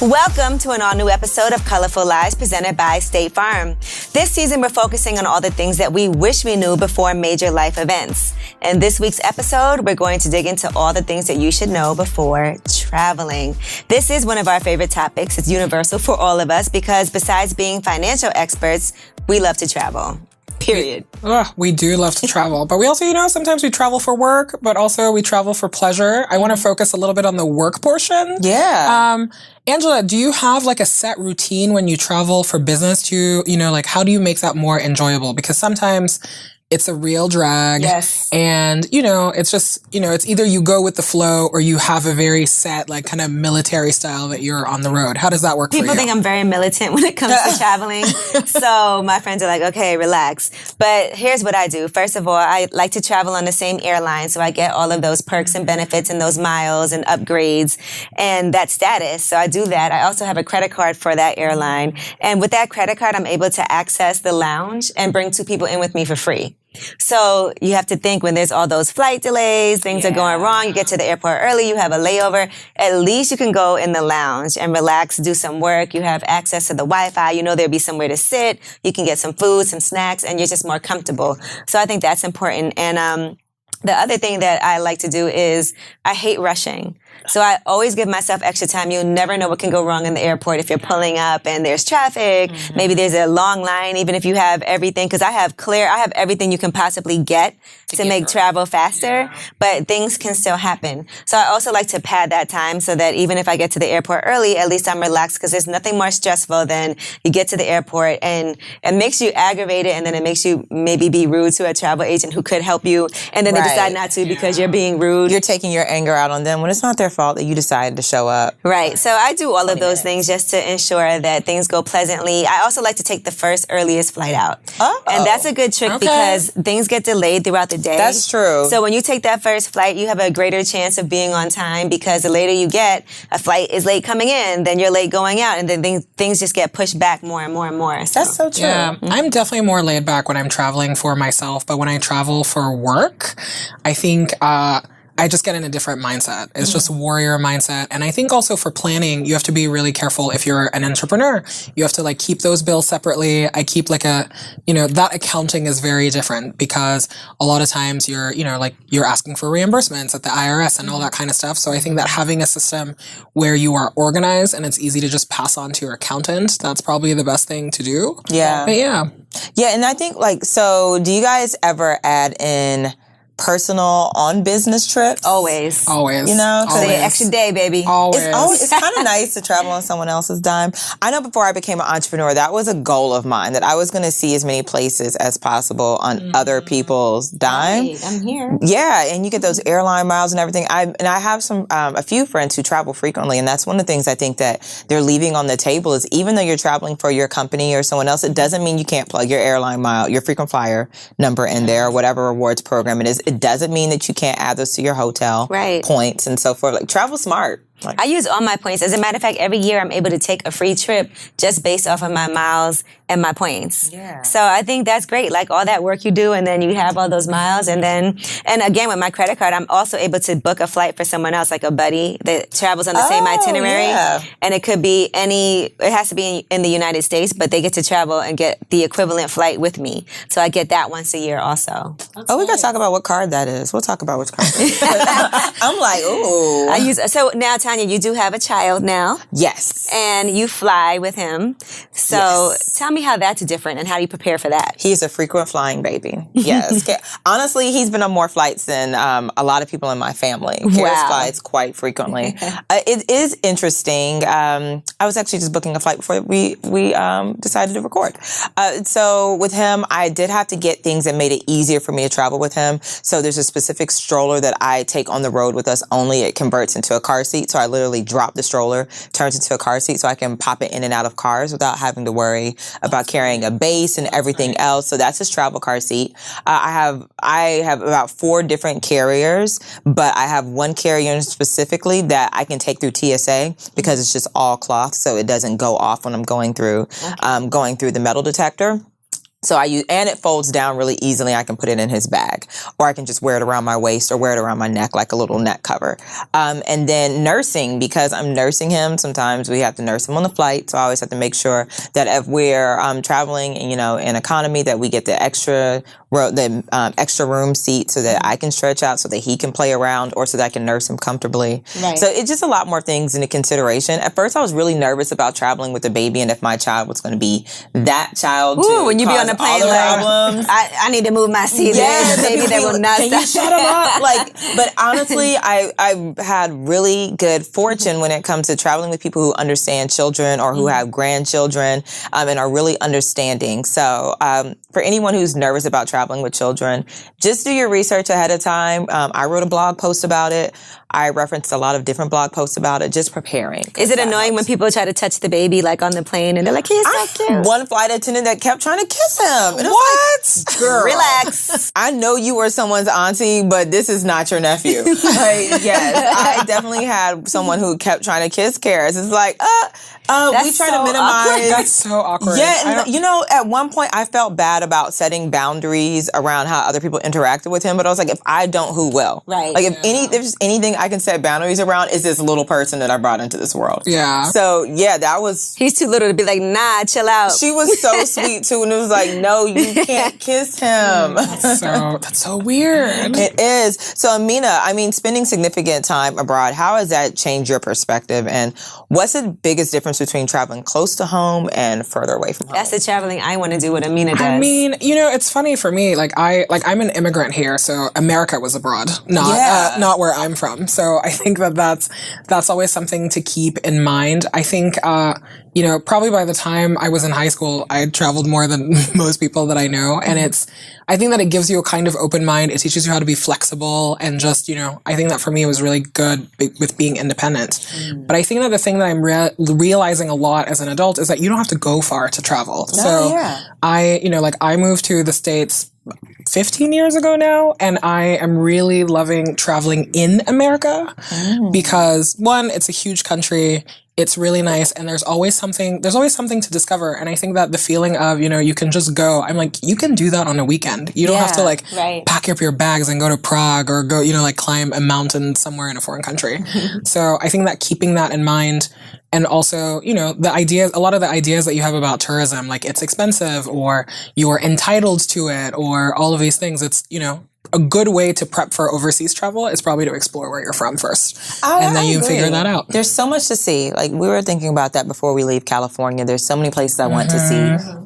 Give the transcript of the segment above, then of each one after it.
Welcome to an all-new episode of Colorful Lives presented by State Farm. This season, we're focusing on all the things that we wish we knew before major life events. In this week's episode, we're going to dig into all the things that you should know before traveling. This is one of our favorite topics. It's universal for all of us because besides being financial experts, we love to travel. Period. We do love to travel, but we also, sometimes we travel for work, but also we travel for pleasure. I want to focus a little bit on the work portion. Yeah. Angela, do you have like a set routine when you travel for business to, how do you make that more enjoyable? Because sometimes it's a real drag. Yes. And, it's just, it's either you go with the flow or you have a very set, like kind of military style that you're on the road. How does that work for you? People think I'm very militant when it comes to traveling. So my friends are like, okay, relax. But here's what I do. First of all, I like to travel on the same airline. So I get all of those perks and benefits and those miles and upgrades and that status. So I do that. I also have a credit card for that airline. And with that credit card, I'm able to access the lounge and bring 2 people in with me for free. So you have to think when there's all those flight delays, things are going wrong, you get to the airport early, you have a layover, at least you can go in the lounge and relax, do some work. You have access to the Wi-Fi. There'll be somewhere to sit. You can get some food, some snacks, and you're just more comfortable. So I think that's important. And the other thing that I like to do is I hate rushing. So I always give myself extra time. You'll never know what can go wrong in the airport if you're pulling up and there's traffic. Mm-hmm. Maybe there's a long line, even if you have everything. Because I have everything you can possibly get to make travel faster. Yeah. But things can still happen. So I also like to pad that time so that even if I get to the airport early, at least I'm relaxed. Because there's nothing more stressful than you get to the airport and it makes you aggravated, and then it makes you maybe be rude to a travel agent who could help you, and then they decide not to because you're being rude. You're taking your anger out on them when it's not their fault that you decided to show up. Right. So I do all of those things just to ensure that things go pleasantly. I also like to take the first earliest flight out. Oh. And that's a good trick because things get delayed throughout the day. That's true. So when you take that first flight, you have a greater chance of being on time because the later you get, a flight is late coming in, then you're late going out, and then things just get pushed back more and more and more. So. That's so true. Yeah. Mm-hmm. I'm definitely more laid back when I'm traveling for myself, but when I travel for work, I think, I just get in a different mindset. It's just a warrior mindset. And I think also for planning, you have to be really careful if you're an entrepreneur. You have to keep those bills separately. I keep that accounting is very different because a lot of times you're asking for reimbursements at the IRS and all that kind of stuff. So I think that having a system where you are organized and it's easy to just pass on to your accountant, that's probably the best thing to do. Yeah. But yeah. Yeah. And I think so do you guys ever add in personal on business trips? Always. Cause the extra day, baby. Always. It's kind of nice to travel on someone else's dime. I know before I became an entrepreneur, that was a goal of mine, that I was going to see as many places as possible on other people's dime. Right, I'm here. Yeah. And you get those airline miles and everything. I have a few friends who travel frequently. And that's one of the things I think that they're leaving on the table is even though you're traveling for your company or someone else, it doesn't mean you can't plug your airline mile, your frequent flyer number in there or whatever rewards program it is. It doesn't mean that you can't add those to your hotel points and so forth. Travel smart. I use all my points. As a matter of fact, every year I'm able to take a free trip just based off of my miles and my points. Yeah. So I think that's great. All that work you do and then you have all those miles and again, with my credit card, I'm also able to book a flight for someone else, like a buddy that travels on the same itinerary. Yeah. And it could be it has to be in the United States, but they get to travel and get the equivalent flight with me. So I get that once a year also. We got to talk about what card that is. We'll talk about which card. I'm like, ooh. So now, Tanya, you do have a child now. Yes. And you fly with him. So tell me how that's different and how do you prepare for that? He's a frequent flying baby. Yes. Honestly, he's been on more flights than a lot of people in my family. Carries flights quite frequently. It is interesting. I was actually just booking a flight before we decided to record. So with him, I did have to get things that made it easier for me to travel with him. So there's a specific stroller that I take on the road with us only. It converts into a car seat. So I literally drop the stroller, turns into a car seat so I can pop it in and out of cars without having to worry about carrying a base and everything else. So that's his travel car seat. I have about 4 different carriers, but I have one carrier specifically that I can take through TSA because it's just all cloth. So it doesn't go off when I'm going through the metal detector. So I use, and it folds down really easily. I can put it in his bag, or I can just wear it around my waist or wear it around my neck like a little neck cover. And then nursing, because I'm nursing him. Sometimes we have to nurse him on the flight, so I always have to make sure that if we're traveling, in economy, that we get the extra room seat so that I can stretch out, so that he can play around, or so that I can nurse him comfortably. Right. So it's just a lot more things into consideration. At first, I was really nervous about traveling with a baby, and if my child was going to be that child. Ooh, when you be on the plane, problems. I need to move my seat. Yes, Baby that will not can you shut him up? But honestly, I've had really good fortune when it comes to traveling with people who understand children or who have grandchildren, and are really understanding. So for anyone who's nervous about traveling with children, just do your research ahead of time. I wrote a blog post about it. I referenced a lot of different blog posts about it, just preparing. Is it annoying when people try to touch the baby like on the plane and they're like, he's so cute? One flight attendant that kept trying to kiss him. And What? Like, girl, Relax. I know you were someone's auntie, but this is not your nephew. Yes, I definitely had someone who kept trying to kiss Karis. It's like, we try to minimize. Awkward. That's so awkward. Yeah, and at one point I felt bad about setting boundaries around how other people interacted with him, but I was like, if I don't, who will? Right. Like, if there's anything I can set boundaries around, is this little person that I brought into this world. Yeah. So, yeah, that was... He's too little to be like, nah, chill out. She was so sweet, too, and it was like, no, you can't kiss him. That's so weird. It is. So, Amina, spending significant time abroad, how has that changed your perspective, and what's the biggest difference between traveling close to home and further away from home? That's the traveling I want to do, what Amina does. It's funny for me. I'm an immigrant here, so America was abroad, not where I'm from. So I think that's always something to keep in mind. I think, probably by the time I was in high school, I had traveled more than most people that I know. And I think that it gives you a kind of open mind. It teaches you how to be flexible, and just, I think that for me it was really good with being independent. But I think that the thing that I'm realizing a lot as an adult is that you don't have to go far to travel. I moved to the States 15 years ago now, and I am really loving traveling in America because, one, it's a huge country. It's really nice, and there's always something to discover. And I think that the feeling of, you can just go, I'm like, you can do that on a weekend. You don't have to pack up your bags and go to Prague or go, climb a mountain somewhere in a foreign country. So I think that keeping that in mind, and also, a lot of the ideas that you have about tourism, like it's expensive or you're entitled to it or all of these things, it's, a good way to prep for overseas travel is probably to explore where you're from first. And then you can figure that out. There's so much to see. Like, we were thinking about that before we leave California. There's so many places I want to see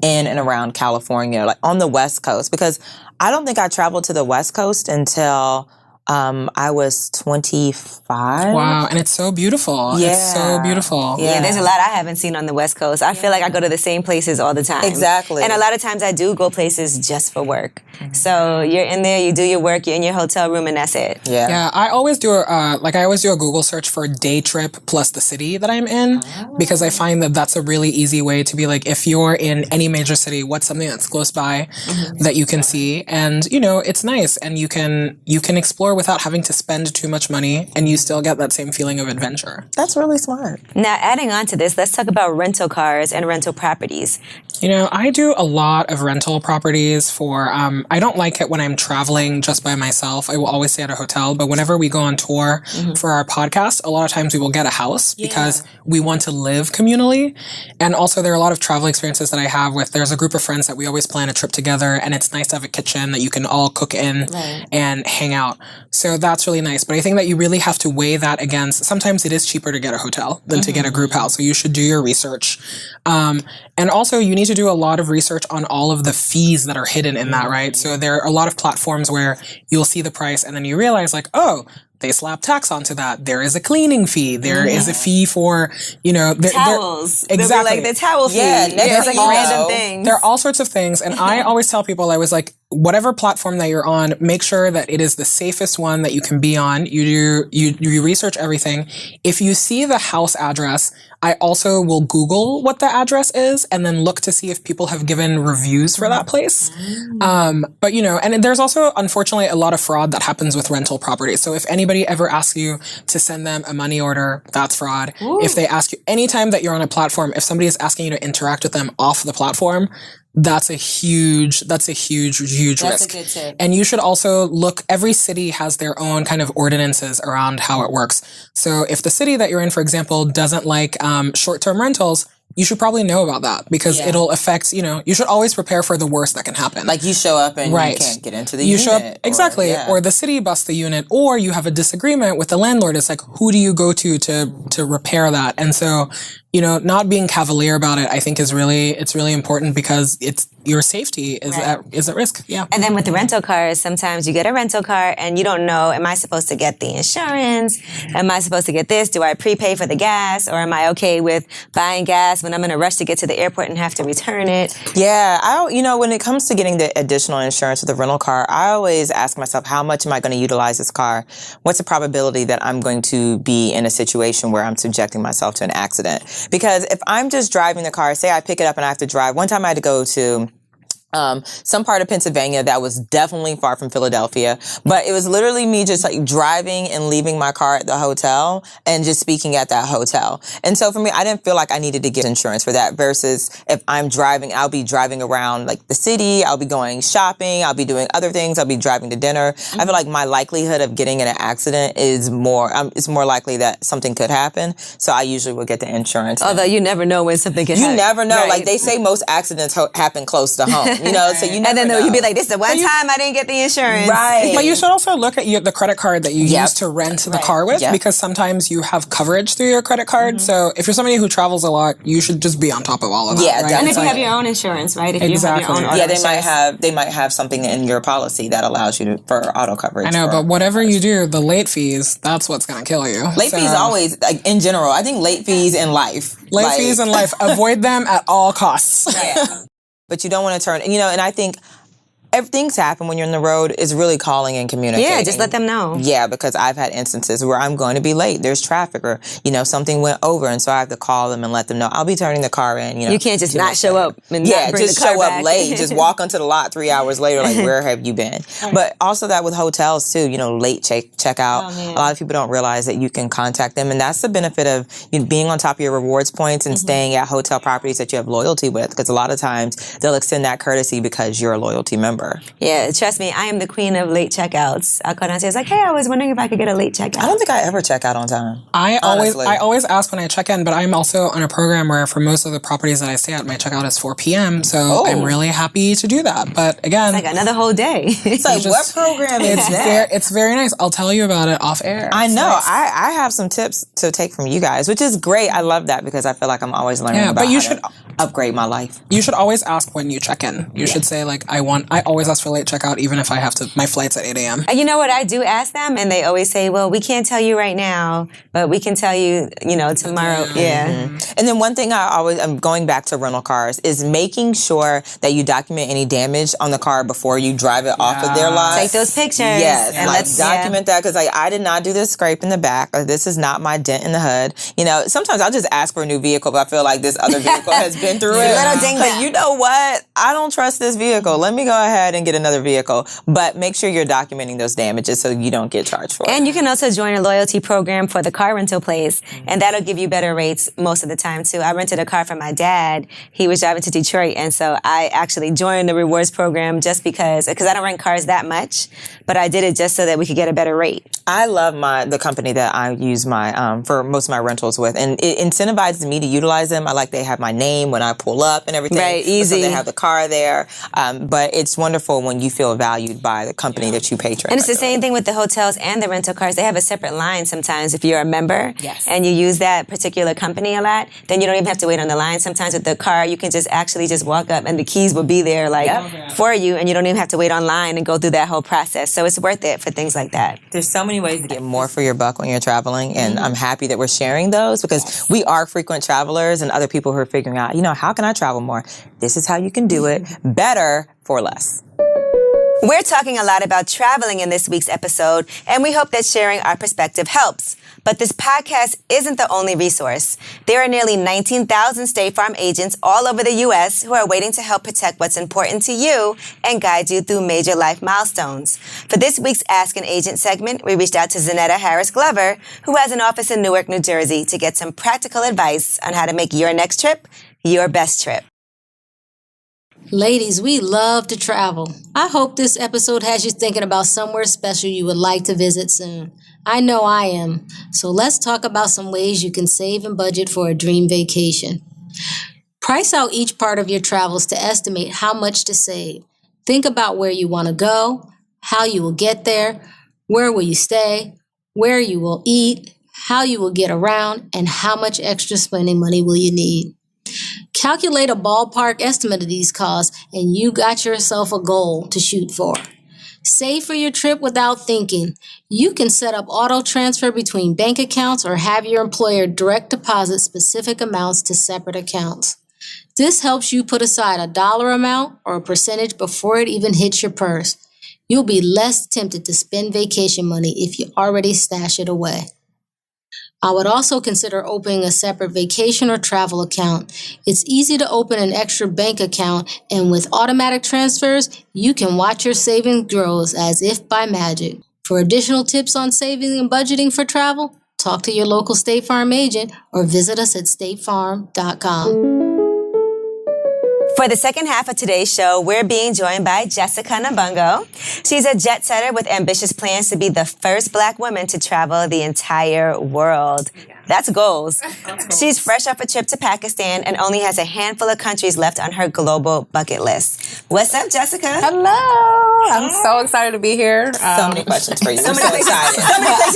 in and around California, like on the West Coast, because I don't think I traveled to the West Coast until I was 25. Wow, and it's so beautiful. Yeah. It's so beautiful. Yeah, there's a lot I haven't seen on the West Coast. I feel like I go to the same places all the time. Exactly. And a lot of times I do go places just for work. So you're in there, you do your work, you're in your hotel room, and that's it. Yeah. Yeah, I always do a Google search for day trip plus the city that I'm in, because I find that that's a really easy way to be like, if you're in any major city, what's something that's close by that you can see? And, it's nice, and you can explore without having to spend too much money, and you still get that same feeling of adventure. That's really smart. Now, adding on to this, let's talk about rental cars and rental properties. I do a lot of rental properties for, I don't like it when I'm traveling just by myself. I will always stay at a hotel, but whenever we go on tour for our podcast, a lot of times we will get a house because we want to live communally. And also there are a lot of travel experiences that I have there's a group of friends that we always plan a trip together, and it's nice to have a kitchen that you can all cook in and hang out. So that's really nice. But I think that you really have to weigh that against, sometimes it is cheaper to get a hotel than to get a group house. So you should do your research. And also you need to do a lot of research on all of the fees that are hidden in that, right? So there are a lot of platforms where you'll see the price and then you realize like, oh, they slap tax onto that. There is a cleaning fee. There is a fee for, towels. Exactly. Like the towel fee. Yeah, it's like random things. There are all sorts of things. And I always tell people, I was like, whatever platform that you're on, make sure that it is the safest one that you can be on. You research everything. If you see the house address, I also will Google what the address is and then look to see if people have given reviews for that place. But and there's also, unfortunately, a lot of fraud that happens with rental properties. So if anybody ever asks you to send them a money order, that's fraud. Ooh. If they ask you, anytime that you're on a platform, if somebody is asking you to interact with them off the platform, that's a huge risk. That's a good tip. And you should also look, every city has their own kind of ordinances around how it works. So if the city that you're in, for example, doesn't like short-term rentals, you should probably know about that because it'll affect, you should always prepare for the worst that can happen. Like you show up and you can't get into the unit. Show up, exactly. Or the city busts the unit, or you have a disagreement with the landlord. It's like, who do you go to repair that? And so, not being cavalier about it, I think it's really important because your safety is at risk. Yeah. And then with the rental cars, sometimes you get a rental car and you don't know, am I supposed to get the insurance? Am I supposed to get this? Do I prepay for the gas? Or am I okay with buying gas when I'm in a rush to get to the airport and have to return it? Yeah. When it comes to getting the additional insurance with the rental car, I always ask myself, how much am I going to utilize this car? What's the probability that I'm going to be in a situation where I'm subjecting myself to an accident? Because if I'm just driving the car, say I pick it up and I have to drive. One time I had to go to some part of Pennsylvania that was definitely far from Philadelphia, but it was literally me just like driving and leaving my car at the hotel and just speaking at that hotel. And so for me, I didn't feel like I needed to get insurance for that versus if I'm driving, I'll be driving around like the city, I'll be going shopping, I'll be doing other things, I'll be driving to dinner. I feel like my likelihood of getting in an accident is it's more likely that something could happen. So I usually will get the insurance. Although you never know when something can happen. You never know. Right. Like they say most accidents happen close to home. So you never and then know. you'd be like, this is the one time I didn't get the insurance. Right. But you should also look at the credit card that you use to rent the car with because sometimes you have coverage through your credit card. So if you're somebody who travels a lot, you should just be on top of all of that. Yeah, right? And if you have your own insurance, right? If Exactly. you have your own they might have something in your policy that allows you for auto coverage. I know, but whatever you do, the late fees, that's what's going to kill you. Late fees always, like in general, I think late fees in life. Late fees in life, avoid them at all costs. Yeah. But you don't want to turn, and I think things happen when you're on the road is really calling and communicating. Yeah, just let them know. Yeah, because I've had instances where I'm going to be late. There's traffic or, something went over. And so I have to call them and let them know I'll be turning the car in. You can't just not show up and not bring just the car show back. up late. Just walk onto the lot 3 hours later, like, where have you been? But also that with hotels too, late checkout. A lot of people don't realize that you can contact them. And that's the benefit of being on top of your rewards points and staying at hotel properties that you have loyalty with. Because a lot of times they'll extend that courtesy because you're a loyalty member. Yeah, trust me, I am the queen of late checkouts. I'll call down and say, it's like, hey, I was wondering if I could get a late checkout. I don't think I ever check out on time. I always ask when I check in, but I'm also on a program where for most of the properties that I stay at, my checkout is 4 p.m. So I'm really happy to do that. But again, it's like another whole day. It's like, what program is that? It's very nice. I'll tell you about it off air. I know. Nice. I have some tips to take from you guys, which is great. I love that because I feel like I'm always learning about how to upgrade my life. You should always ask when you check in. You should say like, I always ask for late checkout even if I have my flight's at 8 a.m. And you know what? I do ask them and they always say, well, we can't tell you right now, but we can tell you, tomorrow. Yeah. And then one thing I'm going back to rental cars is making sure that you document any damage on the car before you drive it off of their lot. Take those pictures. Yes. And let's document that because I did not do this scrape in the back or this is not my dent in the hood. Sometimes I'll just ask for a new vehicle, but I feel like this other vehicle has been through it. But you know what? I don't trust this vehicle. Let me go ahead and get another vehicle. But make sure you're documenting those damages so you don't get charged for it. And you can also join a loyalty program for the car rental place, and that'll give you better rates most of the time, too. I rented a car for my dad. He was driving to Detroit, and so I actually joined the rewards program just because I don't rent cars that much, but I did it just so that we could get a better rate. I love the company that I use for most of my rentals with, and it incentivizes me to utilize them. I like they have my name when I pull up and everything. Right, easy. So they have the car there. But it's wonderful when you feel valued by the company that you patron. And it's the same thing with the hotels and the rental cars. They have a separate line sometimes if you're a member and you use that particular company a lot, then you don't even have to wait on the line. Sometimes with the car, you can just walk up and the keys will be there for you and you don't even have to wait online and go through that whole process. So it's worth it for things like that. There's so many ways to get more for your buck when you're traveling, and I'm happy that we're sharing those because we are frequent travelers and other people who are figuring out, how can I travel more? This is how you can do it better for less. We're talking a lot about traveling in this week's episode, and we hope that sharing our perspective helps. But this podcast isn't the only resource. There are nearly 19,000 State Farm agents all over the U.S. who are waiting to help protect what's important to you and guide you through major life milestones. For this week's Ask an Agent segment, we reached out to Zanetta Harris Glover, who has an office in Newark, New Jersey, to get some practical advice on how to make your next trip your best trip. Ladies, we love to travel. I hope this episode has you thinking about somewhere special you would like to visit soon. I know I am. So let's talk about some ways you can save and budget for a dream vacation. Price out each part of your travels to estimate how much to save. Think about where you want to go, how you will get there, where will you stay, where you will eat, how you will get around, and how much extra spending money will you need. Calculate a ballpark estimate of these costs, and you got yourself a goal to shoot for. Save for your trip without thinking. You can set up auto transfer between bank accounts or have your employer direct deposit specific amounts to separate accounts. This helps you put aside a dollar amount or a percentage before it even hits your purse. You'll be less tempted to spend vacation money if you already stash it away. I would also consider opening a separate vacation or travel account. It's easy to open an extra bank account, and with automatic transfers, you can watch your savings grow as if by magic. For additional tips on saving and budgeting for travel, talk to your local State Farm agent or visit us at statefarm.com. For the second half of today's show, we're being joined by Jessica Nabungo. She's a jet setter with ambitious plans to be the first Black woman to travel the entire world. That's goals. She's fresh off a trip to Pakistan and only has a handful of countries left on her global bucket list. What's up, Jessica? Hello. I'm so excited to be here. So many questions for you. We're so excited.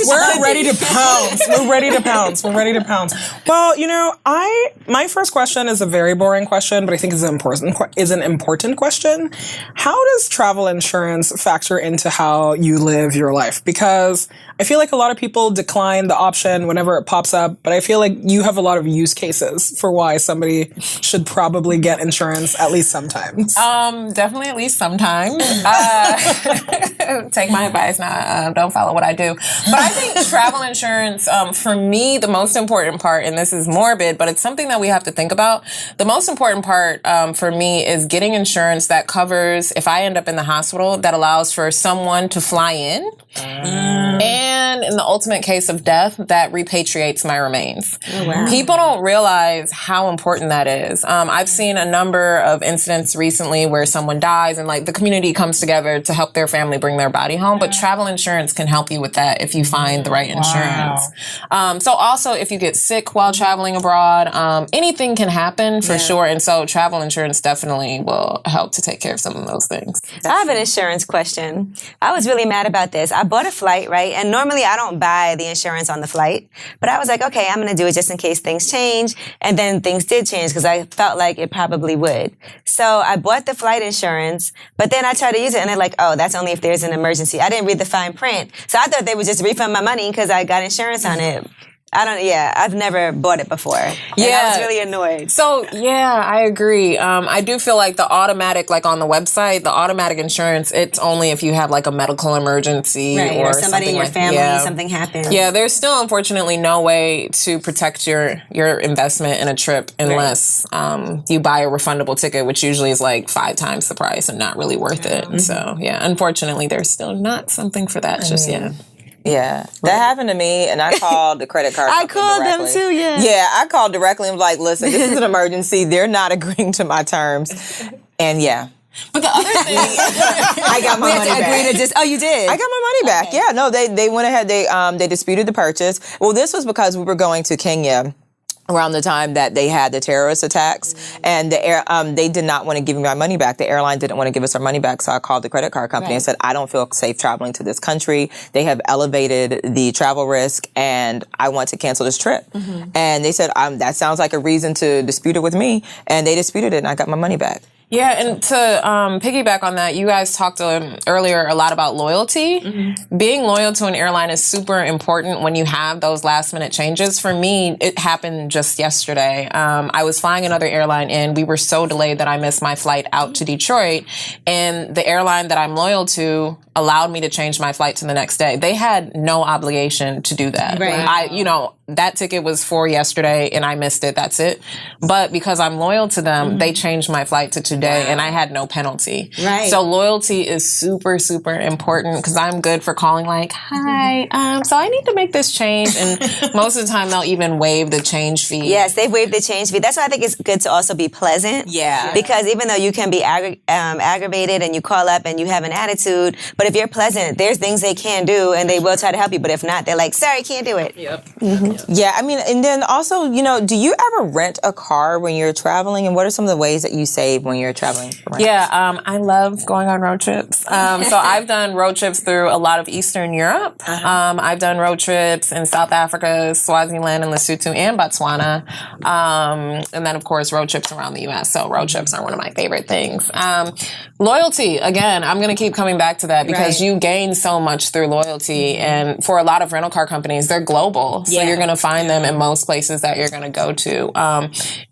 We're ready to pounce. We're ready to pounce. We're ready to pounce. Well, you know, my first question is a very boring question, but I think is an important question. How does travel insurance factor into how you live your life? Because I feel like a lot of people decline the option whenever it pops up, but I feel like you have a lot of use cases for why somebody should probably get insurance at least sometimes. Definitely at least sometimes. Take my advice now. Don't follow what I do. But I think travel insurance, for me, the most important part, and this is morbid, but it's something that we have to think about. The most important part for me is getting insurance that covers, if I end up in the hospital, that allows for someone to fly in. And in the ultimate case of death, that repatriates my remains. Oh, wow. People don't realize how important that is. I've seen a number of incidents recently where someone dies and like the community comes together to help their family bring their body home. But travel insurance can help you with that if you find the right insurance. So also if you get sick while traveling abroad, anything can happen for sure. And so travel insurance definitely will help to take care of some of those things. I have an insurance question. I was really mad about this. I bought a flight, right? And normally I don't buy the insurance on the flight, but I was like, okay, I'm going to do it just in case things change. And then things did change because I felt like it probably would. So I bought the flight insurance, but then I tried to use it and they're like, oh, that's only if there's an emergency. I didn't read the fine print. So I thought they would just refund my money because I got insurance on it. I've never bought it before. And I was really annoyed. So, yeah, I agree. I do feel like the automatic, like on the website, the automatic insurance, it's only if you have like a medical emergency or somebody in your like, family, something happens. Yeah, there's still unfortunately no way to protect your investment in a trip unless you buy a refundable ticket, which usually is like 5 times the price and not really worth it. So, yeah, unfortunately, there's still not something for that just yet. Yeah, that happened to me, and I called the credit card company I called directly. them too, yeah. Yeah, I called directly and was like, listen, this is an emergency. They're not agreeing to my terms. And yeah. But the other thing, I got my money back. Oh, you did? I got my money back. Yeah, no, they went ahead. They disputed the purchase. Well, this was because we were going to Kenya around the time that they had the terrorist attacks, and they did not want to give me my money back. The airline didn't want to give us our money back, so I called the credit card company and said, I don't feel safe traveling to this country. They have elevated the travel risk, and I want to cancel this trip. And they said, that sounds like a reason to dispute it with me, and they disputed it, and I got my money back. Yeah, and to piggyback on that, you guys talked earlier a lot about loyalty. Being loyal to an airline is super important when you have those last minute changes. For me, it happened just yesterday. I was flying another airline in. We were so delayed that I missed my flight out to Detroit. And the airline that I'm loyal to allowed me to change my flight to the next day. They had no obligation to do that. That ticket was for yesterday and I missed it. That's it. But because I'm loyal to them, they changed my flight to today, and I had no penalty. Right. So loyalty is super, super important because I'm good for calling like, hi, so I need to make this change. And most of the time they'll even waive the change fee. Yes, they've waived the change fee. That's why I think it's good to also be pleasant. Yeah. Because even though you can be aggravated and you call up and you have an attitude, but if you're pleasant, there's things they can do and they will try to help you. But if not, they're like, sorry, can't do it. Yep. Yeah, I mean, and then also, do you ever rent a car when you're traveling? And what are some of the ways that you save when you're traveling? Yeah, I love going on road trips. So I've done road trips through a lot of Eastern Europe. I've done road trips in South Africa, Swaziland, and Lesotho, and Botswana. And then, of course, road trips around the U.S. So road trips are one of my favorite things. Loyalty, again, I'm going to keep coming back to that because you gain so much through loyalty. And for a lot of rental car companies, they're global. So you're going to find them in most places that you're going to go to.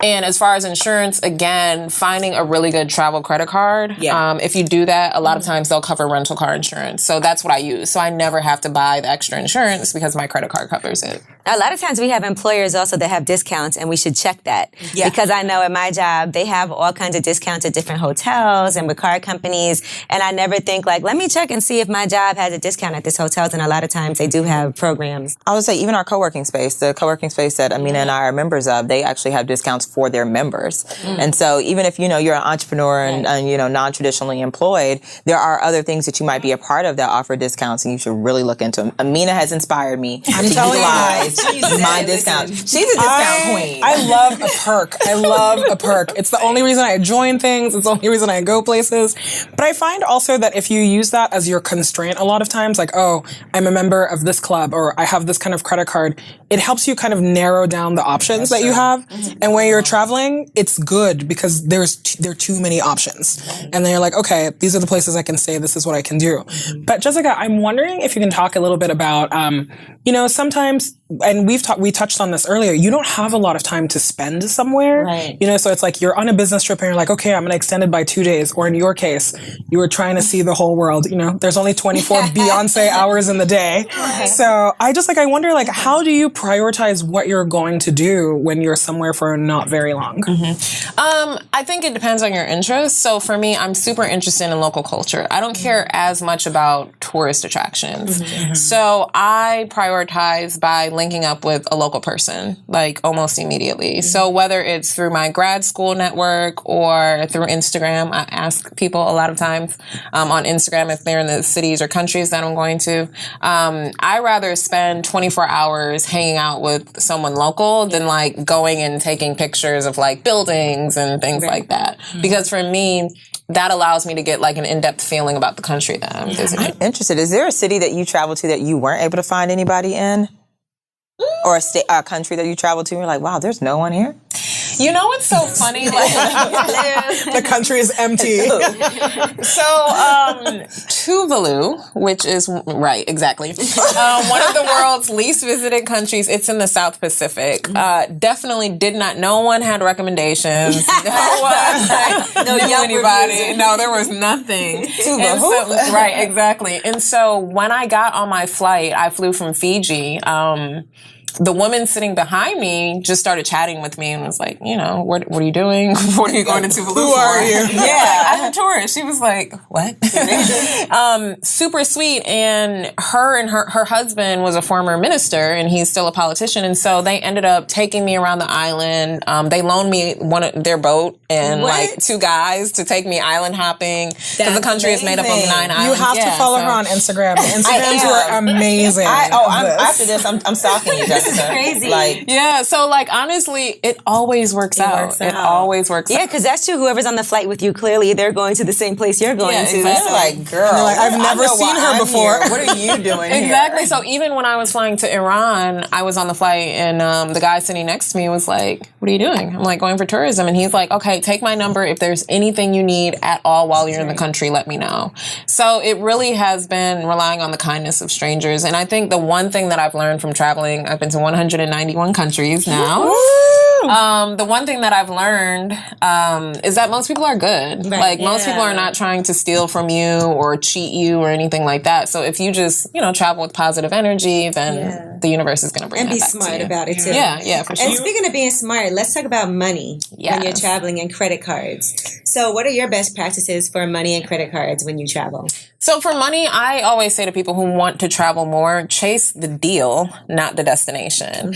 And as far as insurance, again, finding a really good travel credit card. If you do that, a lot of times they'll cover rental car insurance. So that's what I use. So I never have to buy the extra insurance because my credit card covers it. A lot of times we have employers also that have discounts, and we should check that. Because I know at my job, they have all kinds of discounts at different hotels and with car companies, and I never think like, let me check and see if my job has a discount at this hotel, and a lot of times they do have programs. I would say even our co-working space, the co-working space that Amina and I are members of, they actually have discounts for their members. And so even if, you're an entrepreneur and non-traditionally employed, there are other things that you might be a part of that offer discounts, and you should really look into them. Amina has inspired me to utilize my discount. She's a discount queen. I love a perk. I love a perk. It's the only reason I join things. It's the only reason I go places. But I find also that if you use that as your constraint a lot of times, like, oh, I'm a member of this club or I have this kind of credit card, it helps you kind of narrow down the options that you have. And when you're traveling, it's good because there are too many options. And then you're like, okay, these are the places I can stay. This is what I can do. But Jessica, I'm wondering if you can talk a little bit about, sometimes, and we touched on this earlier, you don't have a lot of time to spend somewhere. Right. So it's like you're on a business trip and you're like, okay, I'm going to extend it by 2 days. Or in your case, you were trying to see the whole world. There's only 24 Beyonce hours in the day. Right. So I wonder, how do you prioritize what you're going to do when you're somewhere for not very long? I think it depends on your interests. So for me, I'm super interested in local culture. I don't care as much about tourist attractions. So I prioritize by linking up with a local person, almost immediately. So whether it's through my grad school network or through Instagram, I ask people a lot of times on Instagram if they're in the cities or countries that I'm going to. I rather spend 24 hours hanging out with someone local than going and taking pictures of buildings and things like that. Because for me, that allows me to get an in-depth feeling about the country that I'm visiting. I'm interested. Is there a city that you traveled to that you weren't able to find anybody in? Or a country that you traveled to and you're like, wow, there's no one here? It's so funny. The country is empty. So, Tuvalu, which is, right, exactly. One of the world's least visited countries. It's in the South Pacific. Definitely no one had recommendations. No one knew anybody. No, there was nothing. Tuvalu. Right, exactly. And so when I got on my flight, I flew from Fiji. The woman sitting behind me just started chatting with me and was like, what are you doing? What are you going to Tuvalu for? Who are you? Yeah, I'm a tourist. She was like, what? Super sweet. And her husband was a former minister and he's still a politician. And so they ended up taking me around the island. They loaned me their boat and 2 guys to take me island hopping because the country is made up of 9 islands. You have to follow her on Instagram. The Instagrams were amazing. After this, I'm stalking you, Jessica. This is crazy. So honestly, it always works out. It always works out. Yeah, because that's true. Whoever's on the flight with you, clearly they're going to the same place you're going to. Exactly. Girl, I've never seen her before. What are you doing here? Exactly. So even when I was flying to Iran, I was on the flight and the guy sitting next to me was like, what are you doing? I'm like, going for tourism. And he's like, okay, take my number. If there's anything you need at all while you're in the country, let me know. So it really has been relying on the kindness of strangers. And I think the one thing that I've learned from traveling, I've been to 191 countries now. The one thing that I've learned is that most people are good. Right. Like most people are not trying to steal from you or cheat you or anything like that. So if you just, travel with positive energy, then the universe is going to bring And that be back to smart you. about it too. Yeah, for sure. And speaking of being smart, let's talk about money when you're Yes. traveling and credit cards. So what are your best practices for money and credit cards when you travel? So for money, I always say to people who want to travel more, chase the deal, not the destination.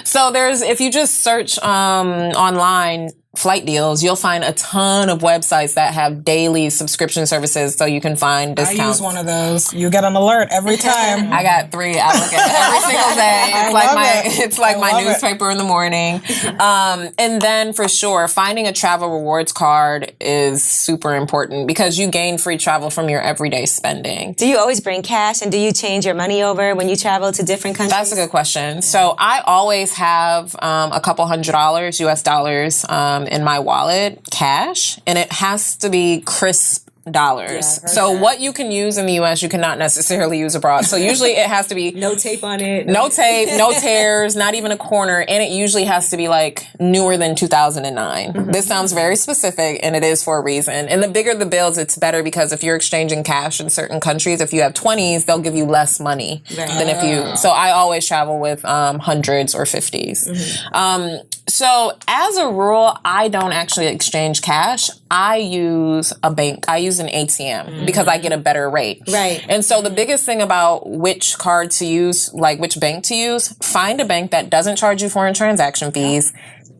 So if you just search online flight deals, you'll find a ton of websites that have daily subscription services so you can find I discounts. use one of those. You get an alert every time. I got 3. I look at it every single day. It's like my newspaper in the morning. And then for sure, finding a travel rewards card is super important because you gain free travel from your everyday spending. Do you always bring cash and do you change your money over when you travel to different countries? That's a good question. So I always have a couple $100 US dollars in my wallet, cash, and it has to be crisp dollars. So what you can use in the US, you cannot necessarily use abroad. So usually it has to be no tape on it. no tape, no tears, not even a corner, and it usually has to be like newer than 2009. This sounds very specific, and it is for a reason. And the bigger the bills, it's better because if you're exchanging cash in certain countries, if you have 20s, they'll give you less money than if you. So I always travel with hundreds or 50s. So as a rule, I don't actually exchange cash. I use a bank. I use an ATM because I get a better rate. Right. And so the biggest thing about which card to use, like which bank to use, find a bank that doesn't charge you foreign transaction fees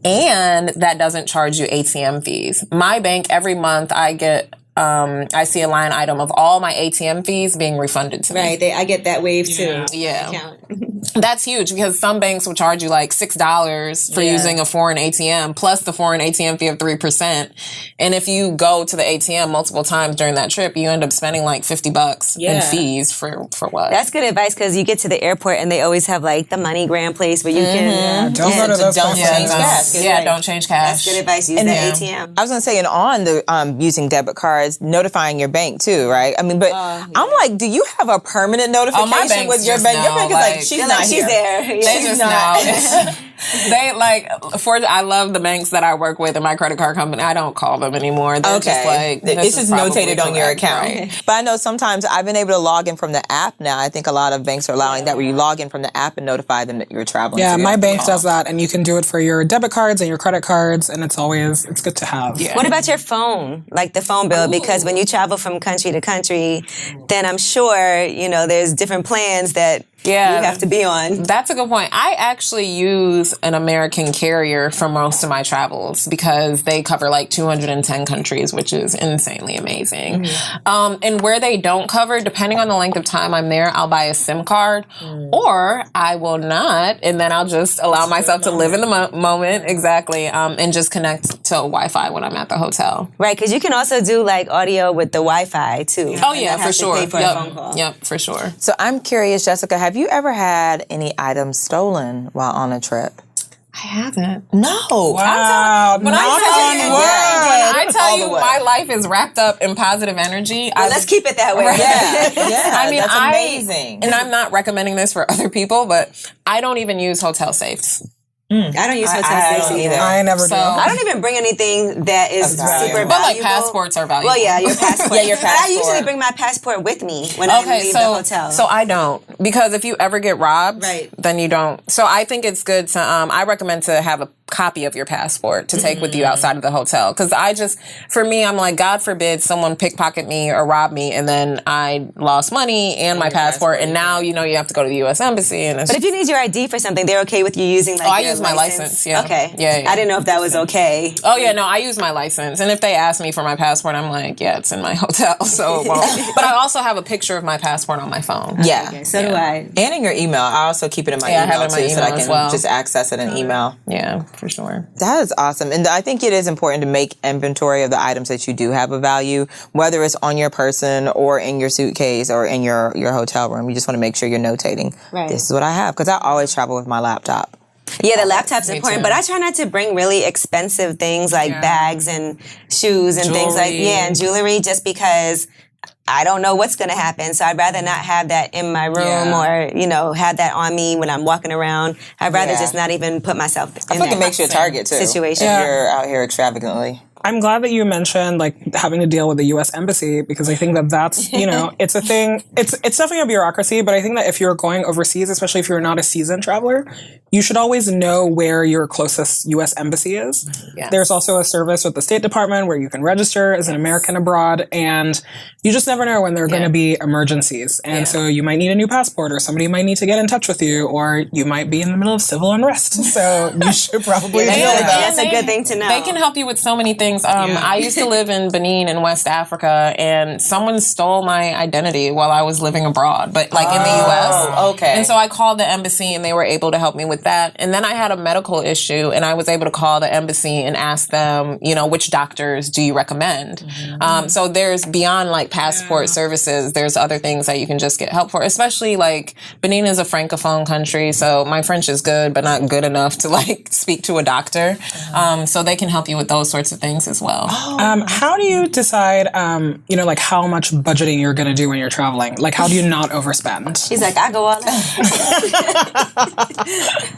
and that doesn't charge you ATM fees. My bank, every month I get I see a line item of all my ATM fees being refunded to me. Right. I get that wave too. Yeah. Account. That's huge because some banks will charge you like $6 for using a foreign ATM plus the foreign ATM fee of 3%. And if you go to the ATM multiple times during that trip, you end up spending like $50 in fees for what? That's good advice because you get to the airport and they always have like the MoneyGram place where you can. Don't go to those Don't places. change cash. Yeah, don't change cash. That's good advice. Use the ATM. I was gonna say, and on the using debit cards, notifying your bank too, right? I mean, but I'm like, do you have a permanent notification banks with your just bank? Your know, bank is like, like- she's They're not like, here. she's there. Yeah. They just know. They like I love the banks that I work with in my credit card company. I don't call them anymore. They're just like It's just notated on your correct, account. right? But I know sometimes I've been able to log in from the app now. I think a lot of banks are allowing that where you log in from the app and notify them that you're traveling. Yeah, so you my have to bank call. does that, and you can do it for your debit cards and your credit cards, and it's good to have. Yeah. What about your phone? Like the phone bill? Because when you travel from country to country, then I'm sure, there's different plans that you have to be on. That's a good point. I actually use an American carrier for most of my travels because they cover like 210 countries, which is insanely amazing. And where they don't cover, depending on the length of time I'm there, I'll buy a SIM card or I will not. And then I'll just allow myself to live in the moment. Exactly. And just connect to Wi-Fi when I'm at the hotel. Right, because you can also do like audio with the Wi-Fi too. Oh, And yeah, not for have to sure. pay for a phone call. Yep, for sure. So I'm curious, Jessica, have you ever had any items stolen while on a trip? I haven't. No. Wow, When knock on wood. I tell All you, the way. my life is wrapped up in positive energy. Well, let's keep it that way. Yeah, I mean, that's amazing. And I'm not recommending this for other people, but I don't even use hotel safes. I don't use hotel I safes don't either. either. I never So- do. I don't even bring anything that is super valuable. But like passports are valuable. Well, yeah, your passport. Yeah, your But I passport. usually bring my passport with me when I leave the hotel. So I don't, because if you ever get robbed, Right. then you don't. So I think it's good to, I recommend to have a copy of your passport to take with you outside of the hotel. Cause for me, I'm like, God forbid someone pickpocket me or rob me and then I lost money and my passport and now, you have to go to the U.S. Embassy and it's But if you need your ID for something, they're okay with you using like I your use my license, yeah. Okay. Yeah. I didn't know if that was okay. Oh yeah, no, I use my license, and if they ask me for my passport, I'm like, yeah, it's in my hotel, so it won't. But I also have a picture of my passport on my phone. Yeah. Okay, so do I. And in your email. I also keep it in my Yeah, I email have it in my too, so that I email can as well. just access it in email. Yeah, for sure. That is awesome. And I think it is important to make inventory of the items that you do have a value, whether it's on your person or in your suitcase or in your hotel room. You just want to make sure you're notating. Right. This is what I have. Because I always travel with my laptop. Yeah, the laptop's important, too. but I try not to bring really expensive things like bags and shoes and things like Jewelry. and jewelry, just because I don't know what's going to happen. So I'd rather not have that in my room or, you know, have that on me when I'm walking around. I'd rather just not even put myself in I feel like it makes you a target too. Situation. If you're out here extravagantly. I'm glad that you mentioned like having to deal with the U.S. Embassy, because I think that that's, you know, it's a thing. It's definitely a bureaucracy, but I think that if you're going overseas, especially if you're not a seasoned traveler, you should always know where your closest U.S. Embassy is. Yes. There's also a service with the State Department where you can register as an American abroad, and you just never know when there are going to be emergencies. And so you might need a new passport, or somebody might need to get in touch with you, or you might be in the middle of civil unrest. So you should probably deal with that. That's a good thing to know. They can help you with so many things. I used to live in Benin in West Africa, and someone stole my identity while I was living abroad, but like in the U.S. Okay. And so I called the embassy, and they were able to help me with that. And then I had a medical issue, and I was able to call the embassy and ask them, you know, which doctors do you recommend? So there's beyond like passport services, there's other things that you can just get help for, especially like Benin is a francophone country, so my French is good, but not good enough to like speak to a doctor. So they can help you with those sorts of things as well. How do you decide, you know, like how much budgeting you're going to do when you're traveling? Like, how do you not overspend? He's like, I go all out.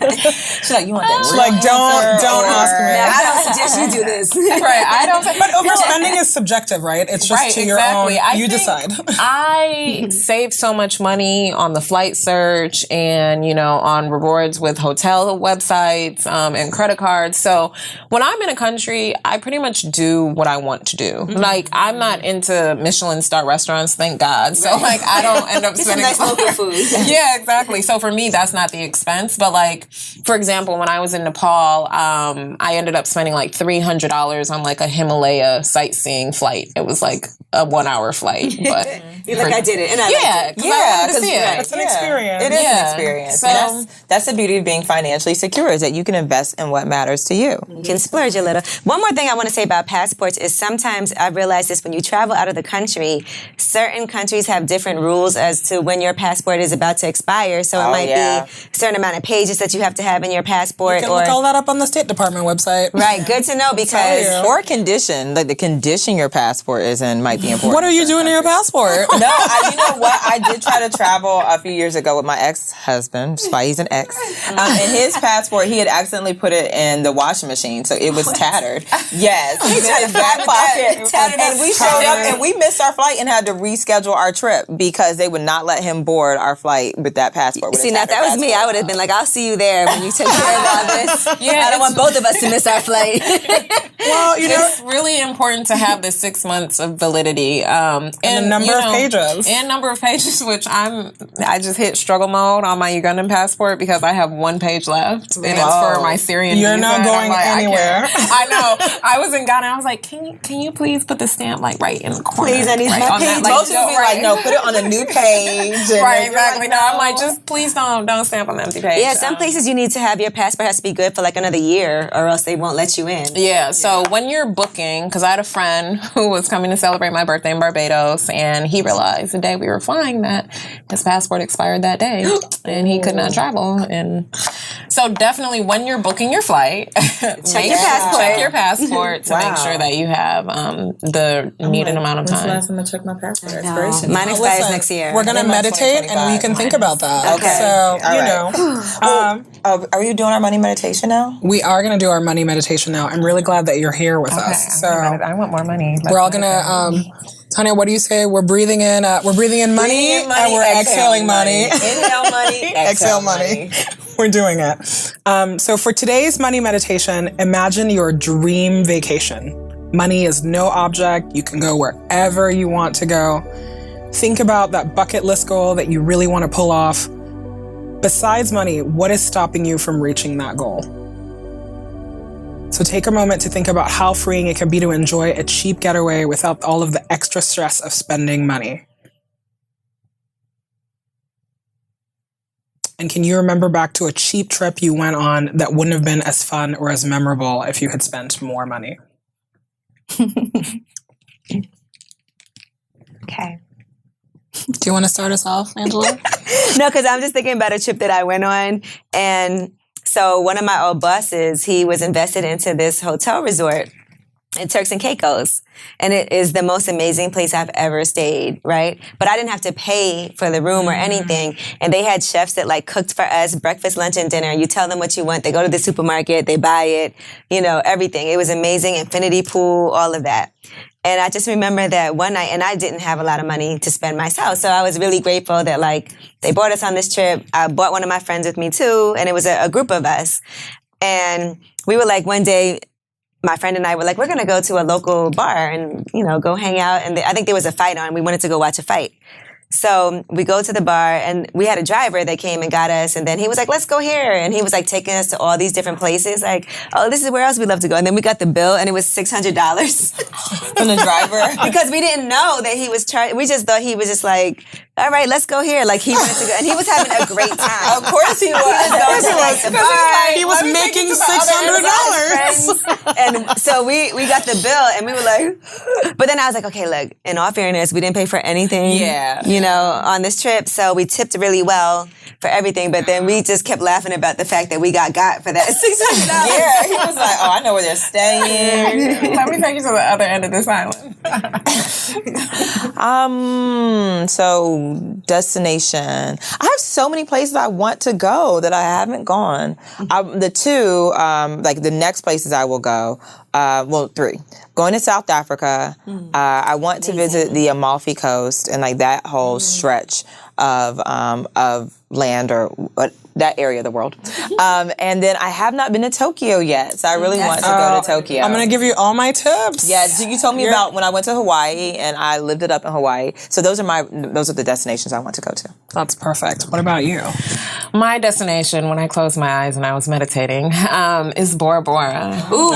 She's like, you want that? Like, don't ask me. I don't suggest you do this. Right. I don't think But overspending is subjective, right? It's just to your own. You decide. I save so much money on the flight search and, you know, on rewards with hotel websites and credit cards. So when I'm in a country, I pretty much do what I want to do. Like, I'm not into Michelin star restaurants, thank God. So, like, I don't end up spending nice local food. Yeah, exactly. So for me, that's not the expense. But like, for example, when I was in Nepal, I ended up spending like $300 on like a Himalaya sightseeing flight. It was like a 1-hour flight, but You're like, I did it. And I liked it. I wanted to see it. It's an experience. It is Yeah. an experience. So- And that's the beauty of being financially secure, is that you can invest in what matters to you. You can splurge a little. One more thing I want to say about passports is sometimes I've realized this when you travel out of the country, certain countries have different rules as to when your passport is about to expire. So it might be a certain amount of pages that you have to have in your passport. You can look all that up on the State Department website. Right, good to know because Or condition, like the condition your passport is in might be important. What are you doing to your passport? No, you know what? I did try to travel a few years ago with my ex-husband. That's why he's an ex. And his passport, he had accidentally put it in the washing machine, so it was tattered. Yes, he's in his back pocket. And we showed up, and we missed our flight and had to reschedule our trip because they would not let him board our flight with that passport. With see, now if that was me, I would have been like, I'll see you there when you take care of all this. I don't want both of us to miss our flight. Well, you know, It's really important to have the 6 months of validity. And the number of pages. And number of pages, which I just hit struggle mode on my Ugandan passport because I have 1 page left. And it's for my Syrian You're visa, not and going I'm like, anywhere. I know. I was in Ghana. I was like, can you please put the stamp like right in the corner? Please, I need right my on that, page. like, Most people be like, no, put it on a new page. And Right, then you're exactly. like, No, I'm like, just please don't stamp on the empty page. Yeah, some places you need to have your passport has to be good for like another year or else they won't let you in. Yeah, so when you're booking, because I had a friend who was coming to celebrate my birthday in Barbados, and he realized the day we were flying that his passport expired that day, and he could not travel. And so definitely when you're booking your flight, check your passport to make sure that you have the needed amount of time. I'm gonna check my passport expiration. Mine expires next year. we're going to meditate and we can think about that. Okay. So, All you right. know. Are you doing our money meditation now? We are going to do our money meditation now. I'm really glad that you're here with us. So I want more money. we're all going to, Tanya, what do you say? We're breathing in money, and we're exhaling money. Inhale money, Exhale money. We're doing it. So for today's money meditation, imagine your dream vacation. Money is no object. You can go wherever you want to go. Think about that bucket list goal that you really want to pull off. Besides money, what is stopping you from reaching that goal? So take a moment to think about how freeing it can be to enjoy a cheap getaway without all of the extra stress of spending money. And can you remember back to a cheap trip you went on that wouldn't have been as fun or as memorable if you had spent more money? Okay. Do you want to start us off, Angela? No, because I'm just thinking about a trip that I went on. And so one of my old bosses, he was invested into this hotel resort. at Turks and Caicos. And it is the most amazing place I've ever stayed, right? But I didn't have to pay for the room or anything. And they had chefs that like cooked for us breakfast, lunch, and dinner. You tell them what you want. They go to the supermarket, they buy it, you know, everything. It was amazing. Infinity pool, all of that. And I just remember that one night, and I didn't have a lot of money to spend myself. So I was really grateful that like they brought us on this trip. I brought one of my friends with me too. And it was a group of us. And we were like, one day, my friend and I were like, we're going to go to a local bar and, you know, go hang out. And I think there was a fight on. We wanted to go watch a fight. So we go to the bar and we had a driver that came and got us. And then he was like, let's go here. And he was like taking us to all these different places. Like, oh, this is where else we love to go. And then we got the bill and it was $600 From the driver? because we didn't know that he was charged. We just thought he was just like, all right, let's go here. Like he wanted to go. And he was having a great time. Of course he was. Going to, like, the bar. He was making $600. And so we got the bill and we were like, but then I was like, okay, look, in all fairness, we didn't pay for anything, you know, on this trip. So we tipped really well for everything. But then we just kept laughing about the fact that we got for that $600. Yeah, he was like, oh, I know where they're staying. Let me take you to the other end of this island. So destination. I have so many places I want to go that I haven't gone. The two, like the next places I will go, well, three. Going to South Africa. I want to visit the Amalfi Coast and like that whole stretch of land or that area of the world. And then I have not been to Tokyo yet, so I really want to go to Tokyo. I'm going to give you all my tips. Yeah, you told me about when I went to Hawaii and I lived it up in Hawaii. So those are the destinations I want to go to. That's perfect. What about you? My destination, when I closed my eyes and I was meditating, is Bora Bora. Ooh.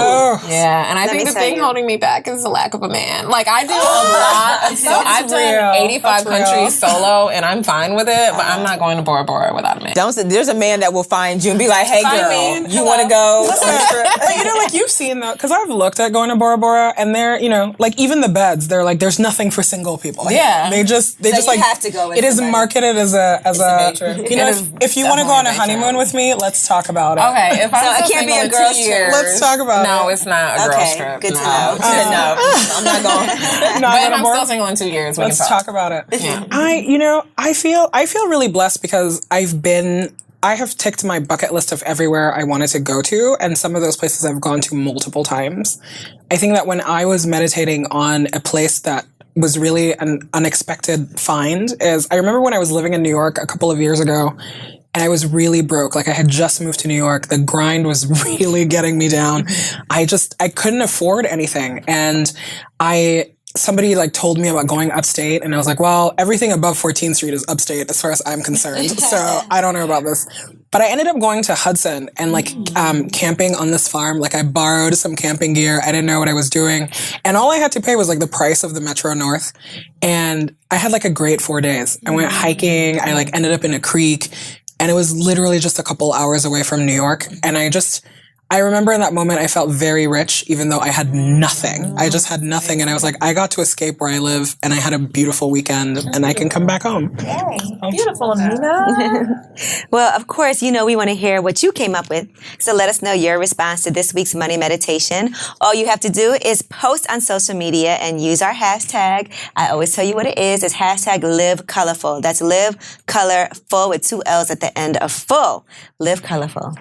Yeah, and I think the thing holding me back is the lack of a man. Like, I do a lot of stuff. I've done 85 countries solo, and I'm fine with it, but I'm not going to Bora Bora without a man. There's a man that will find you and be like, hey, girl, you want to go on a trip? But you know, like you've seen that, because I've looked at going to Bora Bora, and they're, you know, like even the beds, they're like, there's nothing for single people. Like, Yeah. They just you like have to go with it is somebody. marketed as a you know, if you want to go on a definitely a honeymoon with me, let's talk about it. Okay, if I'm So it still can't be single a in girl's 2 trip. years, Let's talk about it. No, it's not a girl's trip. Good to no. know. No, I'm not going. Not But if gonna I'm Bora- still single in 2 years, we Let's can talk about it. I feel really blessed because I have ticked my bucket list of everywhere I wanted to go to, and some of those places I've gone to multiple times. I think that when I was meditating on a place that was really an unexpected find is I remember when I was living in New York a couple of years ago, and I was really broke. Like I had just moved to New York. The grind was really getting me down. I couldn't afford anything. And somebody like told me about going upstate, and I was like, well, everything above 14th Street is upstate as far as I'm concerned. So I don't know about this. But I ended up going to Hudson and like camping on this farm. Like I borrowed some camping gear. I didn't know what I was doing. And all I had to pay was like the price of the Metro North. And I had like a great 4 days. I went hiking. I like ended up in a creek, and it was literally just a couple hours away from New York. And I remember in that moment, I felt very rich, even though I had nothing. I just had nothing. And I was like, I got to escape where I live, and I had a beautiful weekend, and I can come back home. Beautiful, Amina. Well, of course, you know we want to hear what you came up with. So let us know your response to this week's money meditation. All you have to do is post on social media and use our hashtag. I always tell you what it is. It's hashtag Live Colorful. That's Live Colorful with 2 L's at the end of full. Live Colorful.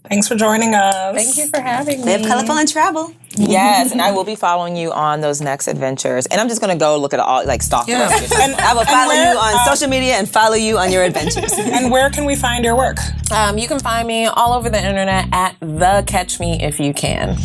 Thanks for joining us. Thank you for having me. Live colorful and travel. Yes, and I will be following you on those next adventures. And I'm just going to go look at all, like, stalk the rest of your And I will follow you on social media and follow you on your adventures. And where can we find your work? You can find me all over the internet at The Catch Me If You Can.